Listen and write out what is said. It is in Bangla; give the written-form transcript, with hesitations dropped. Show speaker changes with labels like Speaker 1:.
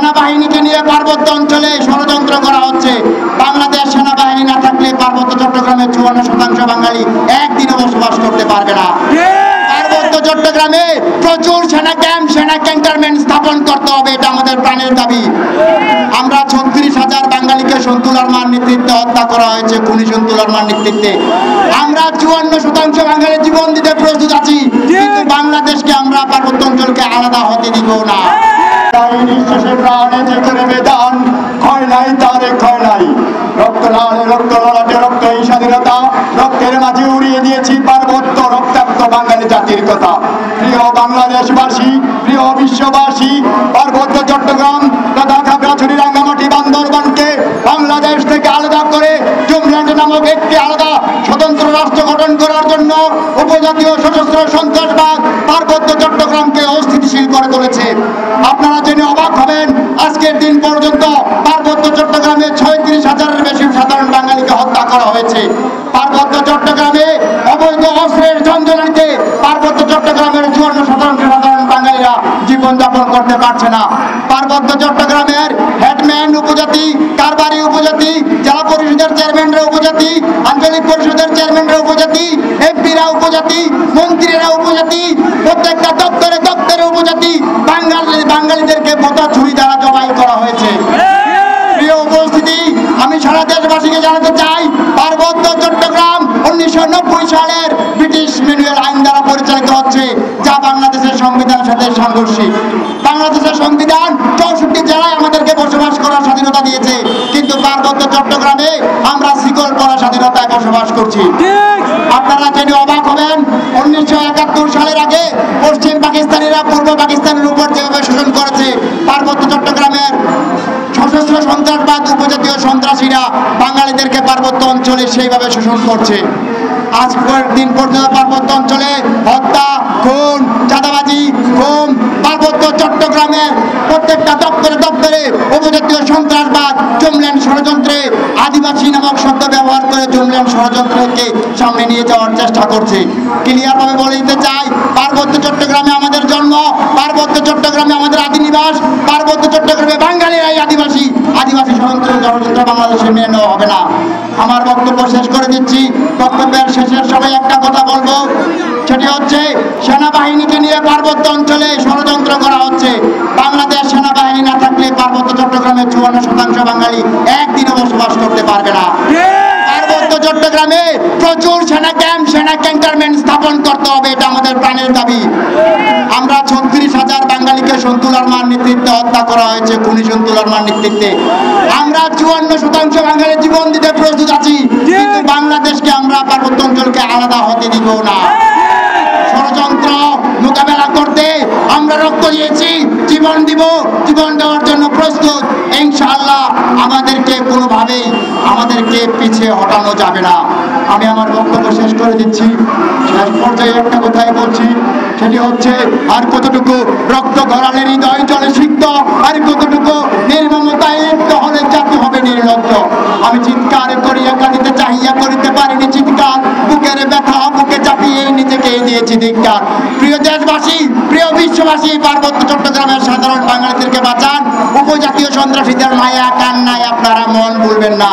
Speaker 1: সেনাবাহিনীকে নিয়ে পার্বত্য অঞ্চলে ষড়যন্ত্র করা হচ্ছে। বাংলাদেশ সেনাবাহিনী না থাকলে পার্বত্য চট্টগ্রামের 54% বাঙালি একদিনও বসবাস করতে পারবে না। পার্বত্য চট্টগ্রামে প্রচুর সেনা ক্যাম্প, সেনা ক্যান্টনমেন্ট স্থাপন করতে হবে, এটা আমাদের প্রাণের দাবি। আমরা 36,000 বাঙালিকে সন্তুল আরমার নেতৃত্বে হত্যা করা হয়েছে, খুনি সন্তুল আরমার নেতৃত্বে। আমরা 54% বাঙালি জীবন দিতে প্রস্তুত আছি, কিন্তু বাংলাদেশকে আমরা পার্বত্য অঞ্চলকে আলাদা হতে দিব না। নিঃশ্বাসে প্রাণে যে করে বেদান, ক্ষয় নাই তারে ক্ষয় নাই। রক্ত লালে রক্ত ললাটে রক্ত এই স্বাধীনতা, রক্তের মাঝে উড়িয়ে দিয়েছি পার্বত্য রক্তাক্ত বাঙালি জাতির কথা। প্রিয় বাংলাদেশবাসী, প্রিয় বিশ্ববাসী, পার্বত্য চট্টগ্রাম তথা খাগড়াছড়ি, রাঙ্গামাটি, বান্দরবানকে বাংলাদেশ থেকে আলাদা করে জুমল্যান্ড নামক একটি আলাদা স্বতন্ত্র রাষ্ট্র গঠন করার জন্য উপজাতীয় সশস্ত্র সন্ত্রাসবাদ পার্বত্য চট্টগ্রামকে অস্থিতিশীল করে তুলেছে। আপনারা জেনে অবাক হবেন, আজকের দিন পর্যন্ত পার্বত্য চট্টগ্রামে 36,000-এর বেশি সাধারণ বাঙালিকে হত্যা করা হয়েছে। পার্বত্য চট্টগ্রামে অবৈধ অস্ত্রের ঝঞ্ঝনাতে পার্বত্য চট্টগ্রামের 54% সাধারণ বাঙালিরা জীবনযাপন করতে পারছে না। পার্বত্য চট্টগ্রামের হেডম্যান উপজাতি, কারবারি উপজাতি, জেলা পরিষদের চেয়ারম্যানরা উপজাতি, আঞ্চলিক পরিষদের চেয়ারম্যানরা উপজাতি, এমপিরা উপজাতি, মন্ত্রীরা উপজাতি, প্রত্যেকটা দপ্তরে দপ্তরে উপজাতি বাঙালিদেরকে বোতা ছুরি দ্বারা জবাই করা হয়েছে। প্রিয় উপস্থিতি, আমি সারা দেশবাসীকে জানাতে চাই, পার্বত্য চট্টগ্রাম 1990 সালের ব্রিটিশ ম্যানুয়াল আইন দ্বারা পরিচালিত হচ্ছে, যা বাংলাদেশের সংবিধানের সাথে সাংঘর্ষিক। বাংলাদেশের সংবিধান 64 জেলায় আমাদেরকে বসবাস করার স্বাধীনতা দিয়েছে, কিন্তু পার্বত্য চট্টগ্রামে আমরা শিকল পরা স্বাধীনতায় বসবাস করছি। আপনারা জেনে অবাক হবেন, 1971 সালের আগে পশ্চিম পাকিস্তানিরা পূর্ব পাকিস্তানের উপর যেভাবে শোষণ করেছে, পার্বত্য চট্টগ্রামের সশস্ত্র সন্ত্রাসবাদ উপজাতীয় সন্ত্রাসীরা বাঙালিদেরকে পার্বত্য অঞ্চলে সেইভাবে শোষণ করছে। আজকের দিন পর্যন্ত পার্বত্য অঞ্চলে হত্যা, খুন, চাঁদাবাজি, গুম, পার্বত্য চট্টগ্রামের প্রত্যেকটা দপ্তরে দপ্তরে উপজাতীয় সন্ত্রাসবাদ, জুমল্যান্ড ষড়যন্ত্রে আদিবাসী নামক শব্দ ব্যবহার করে জুমল্যান্ড ষড়যন্ত্রকে সামনে নিয়ে যাওয়ার চেষ্টা করছে। ক্লিয়ারভাবে বলে দিতে চাই, পার্বত্য চট্টগ্রামে আমাদের জন্ম, পার্বত্য চট্টগ্রামে আমাদের আদি নিবাস, পার্বত্য চট্টগ্রামে বাঙালিরাই আদিবাসী ষড়যন্ত্র বাংলাদেশে মেনে নেওয়া হবে না। আমার বক্তব্য শেষ করে দিচ্ছি। বক্তব্যের শেষের সময় একটা কথা বলবো, সেটি হচ্ছে সেনাবাহিনীকে নিয়ে পার্বত্য অঞ্চলে ষড়যন্ত্র করা হচ্ছে। বাংলাদেশ সেনাবাহিনী না থাকলে পার্বত্য চট্টগ্রামের 54% বাঙালি একদিনও বসবাস করতে পারবে না। পার্বত্য চট্টগ্রামে প্রচুর সেনা ক্যাম্প, সেনা ক্যান্টনমেন্ট স্থাপন করতে হবে, এটা আমাদের প্রাণের দাবি। আমরা 36,000 বাঙালিকে সন্তুল আরমার নেতৃত্বে হত্যা করা হয়েছে, খুনি সন্তুল আরমার নেতৃত্বে। আমরা 54% বাঙালি জীবন দিতে প্রস্তুত আছি, কিন্তু বাংলাদেশকে আমরা পার্বত্য অঞ্চলকে আলাদা হতে দিব না। ষড়যন্ত্র মোকাবেলা করতে আমরা রক্ত দিয়েছি, জীবন দিব, জীবন দেওয়ার জন্য প্রস্তুত। ইনশাআল্লাহ আমাদেরকে কোনোভাবেই আমাদেরকে পিছিয়ে হটানো যাবে না। আমি আমার বক্তব্য শেষ করে দিচ্ছি। শেষ পর্যায়ে একটা কথাই বলছি, সেটি হচ্ছে, আর কতটুকু রক্ত গড়ালে হৃদয় জলে সিক্ত, আর কতটুকু নির্মমতায় হলে জাতি হবে নির্লজ্জ। আমি চিৎকার করি একা দিতে চাহিয়া করিতে পারিনি চিৎকার, বুকের ব্যথা বুকে চাপিয়ে নিজেকে দিয়েছি ধিক্কার। প্রিয় দেশবাসী, প্রিয় বিশ্ববাসী, পার্বত্য চট্টগ্রামের সাধারণ বাঙালিদেরকে বাঁচান, উপজাতীয় সন্ত্রাসীদের মায়া কান্নায় আপনারা মন ভুলবেন না।